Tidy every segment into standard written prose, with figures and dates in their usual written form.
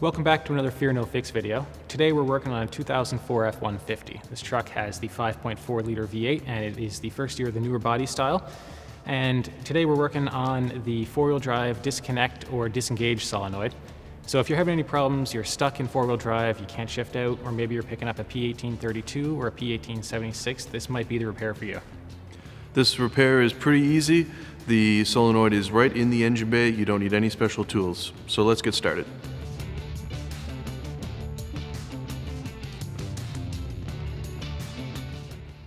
Welcome back to another Fear No Fix video. Today we're working on a 2004 F-150. This truck has the 5.4 liter V8 and it is the first year of the newer body style. And today we're working on the four-wheel drive disconnect or disengage solenoid. So if you're having any problems, you're stuck in four-wheel drive, you can't shift out, or maybe you're picking up a P1832 or a P1876, this might be the repair for you. This repair is pretty easy. The solenoid is right in the engine bay. You don't need any special tools. So let's get started.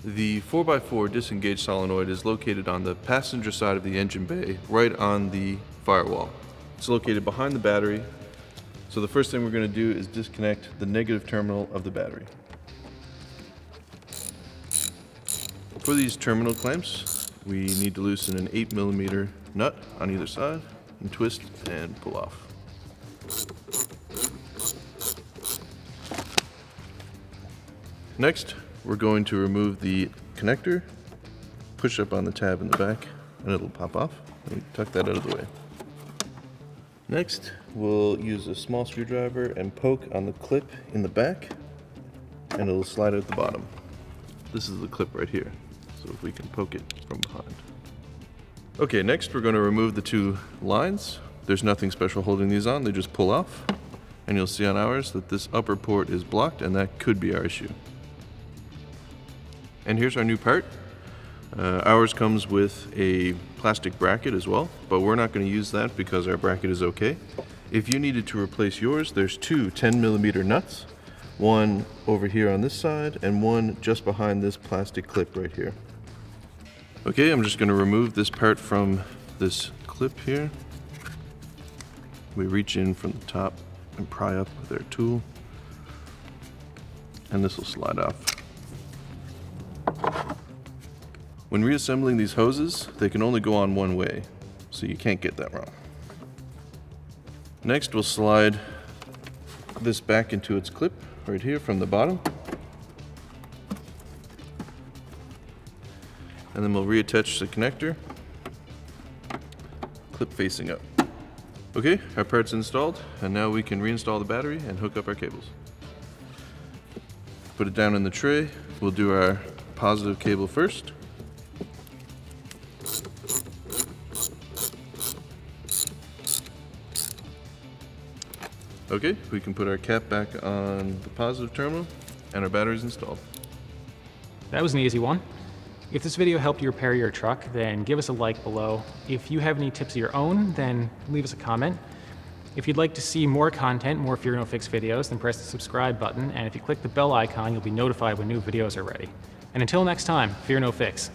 The 4x4 disengage solenoid is located on the passenger side of the engine bay, right on the firewall. It's located behind the battery. So the first thing we're going to do is disconnect the negative terminal of the battery. For these terminal clamps, we need to loosen an 8mm nut on either side and twist and pull off. Next, we're going to remove the connector, push up on the tab in the back, and it'll pop off. And tuck that out of the way. Next, we'll use a small screwdriver and poke on the clip in the back, and it'll slide out the bottom. This is the clip right here, so if we can poke it from behind. Okay, next we're going to remove the two lines. There's nothing special holding these on, they just pull off. And you'll see on ours that this upper port is blocked, and that could be our issue. And here's our new part. Ours comes with a plastic bracket as well, but we're not going to use that because our bracket is okay. If you needed to replace yours, there's two 10mm nuts, one over here on this side and one just behind this plastic clip right here. Okay, I'm just going to remove this part from this clip here. We reach in from the top and pry up with our tool, and this will slide off. When reassembling these hoses, they can only go on one way, so you can't get that wrong. Next, we'll slide this back into its clip right here from the bottom. And then we'll reattach the connector, clip facing up. Okay, our part's installed, and now we can reinstall the battery and hook up our cables. Put it down in the tray. We'll do our positive cable first. Okay, we can put our cap back on the positive terminal, and our battery's installed. That was an easy one. If this video helped you repair your truck, then give us a like below. If you have any tips of your own, then leave us a comment. If you'd like to see more content, more Fear No Fix videos, then press the subscribe button, and if you click the bell icon, you'll be notified when new videos are ready. And until next time, Fear No Fix.